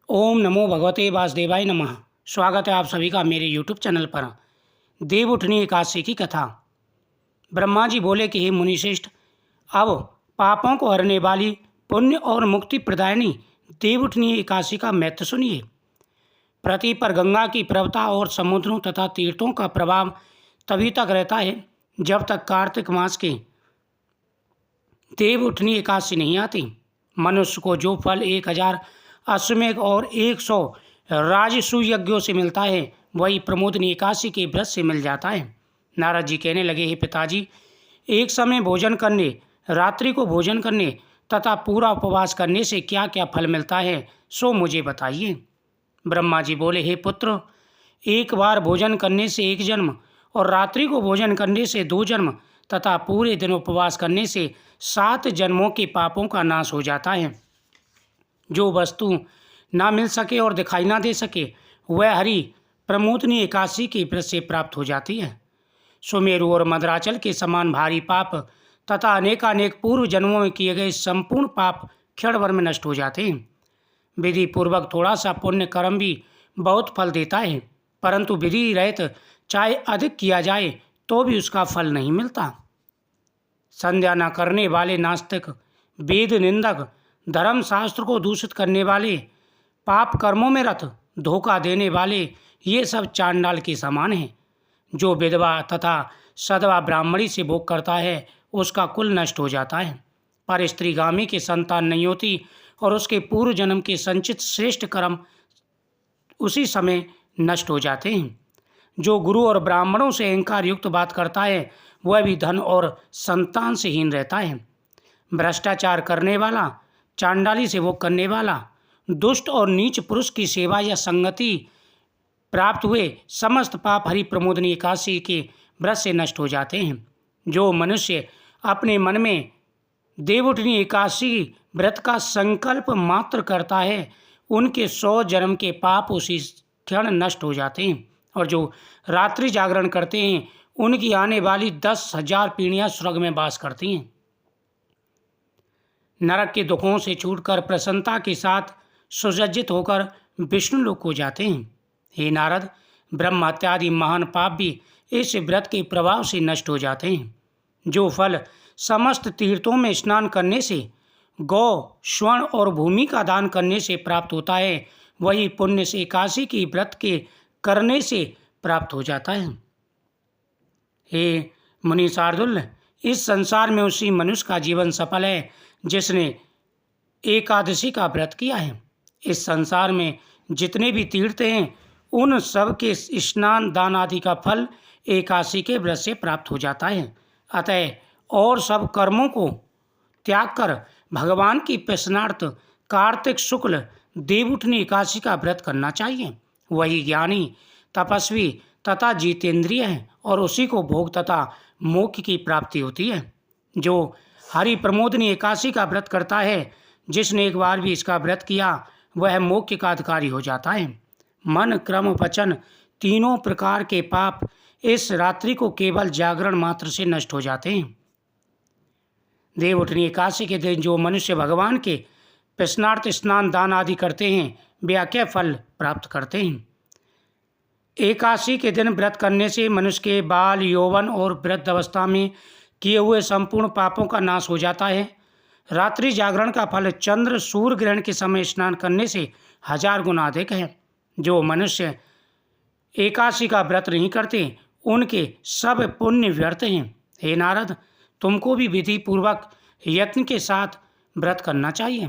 ओम नमो भगवते वासुदेवाय नमः। स्वागत है आप सभी का मेरे यूट्यूब चैनल पर। देवउठनी एकादशी की कथा। ब्रह्मा जी बोले कि हे मुनिश्रेष्ठ, अब पापों को हरने वाली पुण्य और मुक्ति प्रदायिनी देवउठनी एकादशी का महत्व सुनिए। पृथ्वी पर गंगा की प्रवता और समुद्रों तथा तीर्थों का प्रभाव तभी तक रहता है जब तक कार्तिक मास की देवउठनी एकादशी नहीं आती। मनुष्य को जो फल 1000 अश्वमेध और 100 राजसूय यज्ञों से मिलता है वही प्रमोदनी एकादशी के व्रत से मिल जाता है। नारद जी कहने लगे, हे पिताजी, एक समय भोजन करने, रात्रि को भोजन करने तथा पूरा उपवास करने से क्या क्या फल मिलता है सो मुझे बताइए। ब्रह्मा जी बोले, हे पुत्र, एक बार भोजन करने से 1 जन्म और रात्रि को भोजन करने से 2 जन्म तथा पूरे दिन उपवास करने से 7 जन्मों के पापों का नाश हो जाता है। जो वस्तु ना मिल सके और दिखाई ना दे सके वह हरि प्रमोदनी एकादशी के व्रत से प्राप्त हो जाती है। सुमेरु और मद्राचल के समान भारी पाप तथा अनेकानेक पूर्व जन्मों में किए गए संपूर्ण पाप क्षण भर में नष्ट हो जाते हैं। विधि पूर्वक थोड़ा सा पुण्य कर्म भी बहुत फल देता है, परंतु विधि रहित चाहे अधिक किया जाए तो भी उसका फल नहीं मिलता। संध्या न करने वाले नास्तिक, वेद निंदक, धर्म शास्त्र को दूषित करने वाले, पाप कर्मों में रत, धोखा देने वाले, ये सब चांडाल के समान हैं। जो विधवा तथा सधवा ब्राह्मणी से भोग करता है उसका कुल नष्ट हो जाता है, पर स्त्रीगामी की संतान नहीं होती और उसके पूर्व जन्म के संचित श्रेष्ठ कर्म उसी समय नष्ट हो जाते हैं। जो गुरु और ब्राह्मणों से अहंकार युक्त बात करता है वह भी धन और संतान से हीन रहता है। भ्रष्टाचार करने वाला, चांडाली से भोग करने वाला, दुष्ट और नीच पुरुष की सेवा या संगति प्राप्त हुए समस्त पाप हरि प्रमोदनी एकादशी के व्रत से नष्ट हो जाते हैं। जो मनुष्य अपने मन में देवउठनी एकादशी व्रत का संकल्प मात्र करता है उनके 100 जन्म के पाप उसी क्षण नष्ट हो जाते हैं, और जो रात्रि जागरण करते हैं उनकी आने वाली 10,000 पीढ़ियाँ स्वर्ग में वास करती हैं। नरक के दुखों से छूटकर प्रसन्नता के साथ सुसज्जित होकर विष्णु लोक को जाते हैं। हे नारद, ब्रह्म इत्यादि महान पाप भी इस व्रत के प्रभाव से नष्ट हो जाते हैं। जो फल समस्त तीर्थों में स्नान करने से, गौ, स्वर्ण और भूमि का दान करने से प्राप्त होता है वही पुण्य से एकादशी की व्रत के करने से प्राप्त हो जाता है। हे मुनि शार्दुल, इस संसार में उसी मनुष्य का जीवन सफल है जिसने एकादशी का व्रत किया है। इस संसार में जितने भी तीर्थ हैं उन सब के स्नान दान आदि का फल एकादशी के व्रत से प्राप्त हो जाता है। अतः और सब कर्मों को त्याग कर भगवान की प्रसन्नार्थ कार्तिक शुक्ल देवउठनी एकादशी का व्रत करना चाहिए। वही ज्ञानी, तपस्वी तथा जितेंद्रिय है और उसी को भोग तथा मोक्ष की प्राप्ति होती है। जो हरि प्रमोदनी एकादशी का व्रत करता है, जिसने एक बार भी इसका व्रत किया वह मोक्ष का अधिकारी हो जाता है। मन, क्रम, वचन तीनों प्रकार के पाप इस रात्रि को केवल जागरण मात्र से नष्ट हो जाते हैं। देवउठनी एकादशी के दिन जो मनुष्य भगवान के प्रसन्नार्थ स्नान दान आदि करते हैं वे क्या फल प्राप्त करते हैं। एकादशी के दिन व्रत करने से मनुष्य के बाल, यौवन और वृद्ध अवस्था में किए हुए संपूर्ण पापों का नाश हो जाता है। रात्रि जागरण का फल चंद्र सूर्य ग्रहण के समय स्नान करने से 1000 गुना अधिक है। जो मनुष्य एकादशी का व्रत नहीं करते उनके सब पुण्य व्यर्थ हैं। हे नारद, तुमको भी विधि पूर्वक यत्न के साथ व्रत करना चाहिए।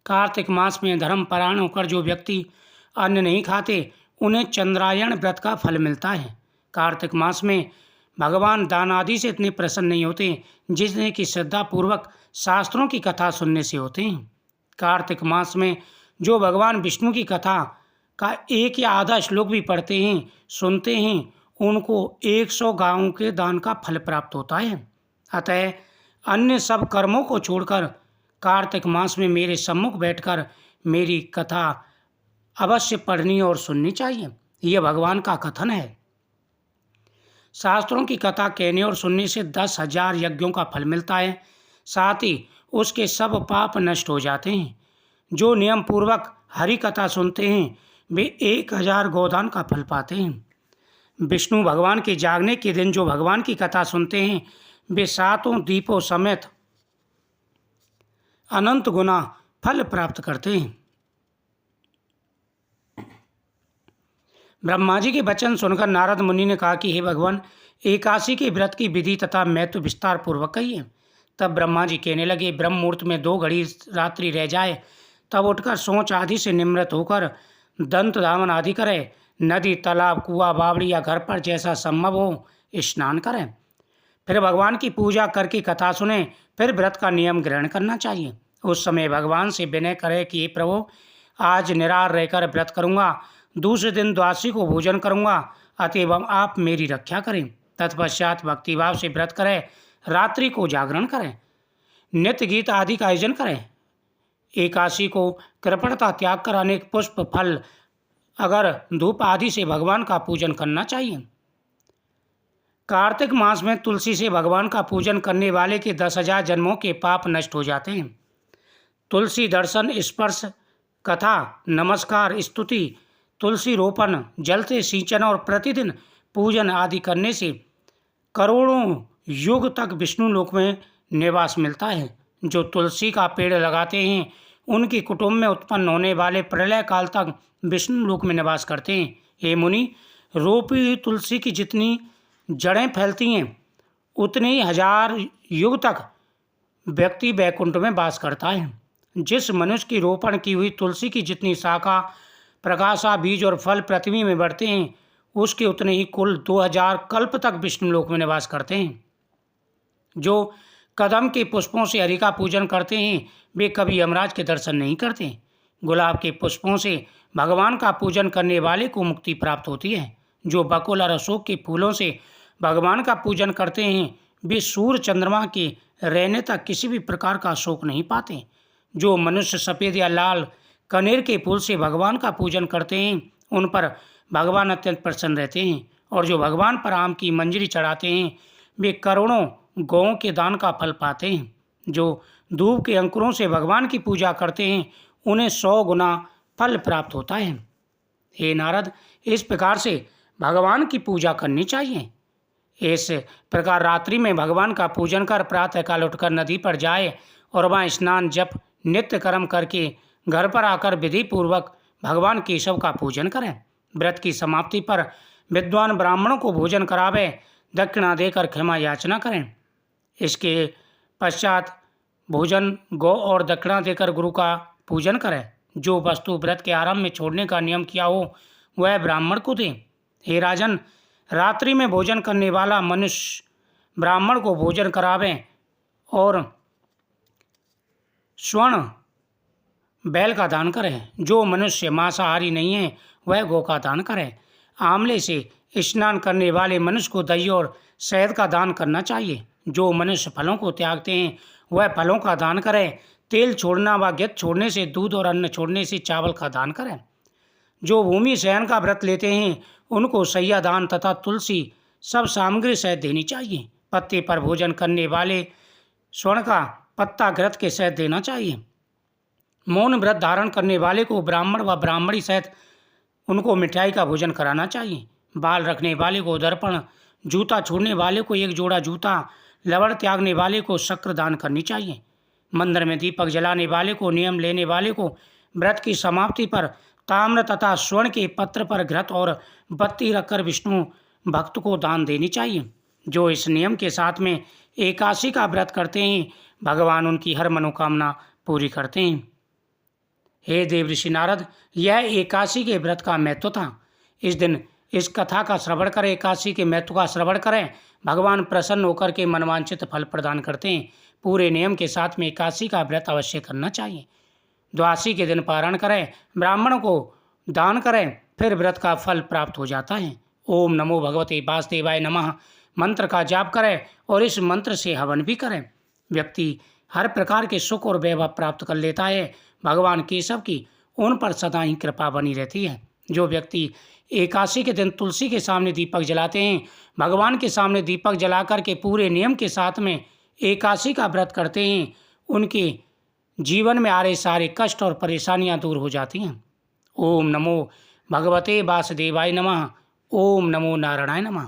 कार्तिक मास में धर्मपरायण होकर जो व्यक्ति अन्न नहीं खाते उन्हें चंद्रायण व्रत का फल मिलता है। कार्तिक मास में भगवान दान आदि से इतने प्रसन्न नहीं होते जितने कि श्रद्धा पूर्वक शास्त्रों की कथा सुनने से होते हैं। कार्तिक मास में जो भगवान विष्णु की कथा का 1 या आधा श्लोक भी पढ़ते हैं, सुनते हैं, उनको 100 गायों के दान का फल प्राप्त होता है। अतः अन्य सब कर्मों को छोड़कर कार्तिक मास में मेरे सम्मुख बैठकर मेरी कथा अवश्य पढ़नी और सुननी चाहिए। यह भगवान का कथन है। शास्त्रों की कथा कहने और सुनने से 10,000 यज्ञों का फल मिलता है, साथ ही उसके सब पाप नष्ट हो जाते हैं। जो नियम पूर्वक हरि कथा सुनते हैं वे 1000 गोदान का फल पाते हैं। विष्णु भगवान के जागने के दिन जो भगवान की कथा सुनते हैं वे 7 दीपों समेत अनंत गुना फल प्राप्त करते हैं। ब्रह्मा जी के वचन सुनकर नारद मुनि ने कहा कि हे भगवान, एकादशी के व्रत की विधि तथा महत्व विस्तार पूर्वक कहिए। तब ब्रह्मा जी कहने लगे, ब्रह्म मुहूर्त में 2 घड़ी रात्रि रह जाए तब उठकर सोच आदि से निमृत होकर दंत धावन आदि करें, नदी तालाब कुआं बावड़ी या घर पर जैसा संभव हो स्नान करें, फिर भगवान की पूजा करके कथा सुने, फिर व्रत का नियम ग्रहण करना चाहिए। उस समय भगवान से विनय करें कि हे प्रभु, आज निराहार रहकर व्रत करूँगा, दूसरे दिन द्वादशी को भोजन करूँगा, अतएव आप मेरी रक्षा करें। तत्पश्चात भक्तिभाव से व्रत करें, रात्रि को जागरण करें, नित्य गीत आदि का आयोजन करें। एकादशी को कृपणता त्याग कर अनेक पुष्प फल अगर धूप आदि से भगवान का पूजन करना चाहिए। कार्तिक मास में तुलसी से भगवान का पूजन करने वाले के 10,000 जन्मों के पाप नष्ट हो जाते हैं। तुलसी दर्शन, स्पर्श, कथा, नमस्कार, स्तुति, तुलसी रोपण, जल से सिंचन और प्रतिदिन पूजन आदि करने से करोड़ों युग तक विष्णु लोक में निवास मिलता है। जो तुलसी का पेड़ लगाते हैं उनके कुटुंब में उत्पन्न होने वाले प्रलय काल तक विष्णु लोक में निवास करते हैं। हे मुनि, रोपी हुई तुलसी की जितनी जड़ें फैलती हैं उतने ही 1000 युग तक व्यक्ति वैकुंठ में वास करता है। जिस मनुष्य की रोपण की हुई तुलसी की जितनी शाखा, प्रकाशा, बीज और फल पृथ्वी में बढ़ते हैं उसके उतने ही कुल 2000 कल्प तक विष्णु लोक में निवास करते हैं। जो कदम के पुष्पों से हरि का पूजन करते हैं वे कभी यमराज के दर्शन नहीं करते। गुलाब के पुष्पों से भगवान का पूजन करने वाले को मुक्ति प्राप्त होती है। जो बकुल और अशोक के फूलों से भगवान का पूजन करते हैं वे सूर्य चंद्रमा के रहने तक किसी भी प्रकार का शोक नहीं पाते। जो मनुष्य सफ़ेद या लाल कनेर के फूल से भगवान का पूजन करते हैं उन पर भगवान अत्यंत प्रसन्न रहते हैं। और जो भगवान पर आम की मंजरी चढ़ाते हैं वे करोड़ों गौओं के दान का फल पाते हैं। जो धूप के अंकुरों से भगवान की पूजा करते हैं उन्हें 100 गुना फल प्राप्त होता है। हे नारद, इस प्रकार से भगवान की पूजा करनी चाहिए। इस प्रकार रात्रि में भगवान का पूजन कर प्रातःकाल उठकर नदी पर जाए और वहाँ स्नान जप नित्य कर्म करके घर पर आकर विधि पूर्वक भगवान केशव का पूजन करें। व्रत की समाप्ति पर विद्वान ब्राह्मणों को भोजन करावे, दक्षिणा देकर क्षमा याचना करें। इसके पश्चात भोजन, गौ और दक्षिणा देकर गुरु का पूजन करें। जो वस्तु व्रत के आरंभ में छोड़ने का नियम किया हो वह ब्राह्मण को दें। हे राजन, रात्रि में भोजन करने वाला मनुष्य ब्राह्मण को भोजन करावें और स्वर्ण बैल का दान करें। जो मनुष्य मांसाहारी नहीं है वह गौ का दान करें। आंवले से स्नान करने वाले मनुष्य को दही और शहद का दान करना चाहिए। जो मनुष्य फलों को त्यागते हैं वह फलों का दान करें। तेल छोड़ना व घृत छोड़ने से, दूध और अन्न छोड़ने से चावल का दान करें। जो भूमि शयन का व्रत लेते हैं उनको सैया दान तथा तुलसी सब सामग्री सहित देनी चाहिए। पत्ते पर भोजन करने वाले स्वर्ण का पत्ता घृत के सहित देना चाहिए। मौन व्रत धारण करने वाले को ब्राह्मण व ब्राह्मणी सहित उनको मिठाई का भोजन कराना चाहिए। बाल रखने वाले को दर्पण, जूता छोड़ने वाले को 1 जोड़ा जूता, लवण त्यागने वाले को शक्र दान करनी चाहिए। मंदिर में दीपक जलाने वाले को, नियम लेने वाले को व्रत की समाप्ति पर ताम्र तथा स्वर्ण के पत्र पर घृत और बत्ती रखकर विष्णु भक्त को दान देनी चाहिए। जो इस नियम के साथ में एकादशी का व्रत करते हैं भगवान उनकी हर मनोकामना पूरी करते हैं। हे देव ऋषि नारद, यह एकादशी के व्रत का महत्व था। इस दिन इस कथा का श्रवण करें, एकादशी के महत्व का श्रवण करें। भगवान प्रसन्न होकर के मनवांछित फल प्रदान करते हैं। पूरे नियम के साथ में एकादशी का व्रत अवश्य करना चाहिए। द्वादशी के दिन पारण करें, ब्राह्मण को दान करें, फिर व्रत का फल प्राप्त हो जाता है। ओम नमो भगवते वासुदेवाय नमः मंत्र का जाप करें और इस मंत्र से हवन भी करें। व्यक्ति हर प्रकार के सुख और वैभव प्राप्त कर लेता है। भगवान केशव की उन पर सदा ही कृपा बनी रहती है। जो व्यक्ति एकादशी के दिन तुलसी के सामने दीपक जलाते हैं, भगवान के सामने दीपक जलाकर के पूरे नियम के साथ में एकादशी का व्रत करते हैं, उनके जीवन में आ रहे सारे कष्ट और परेशानियां दूर हो जाती हैं। ओम नमो भगवते वासुदेवाय नमः। ओम नमो नारायणाय नमः।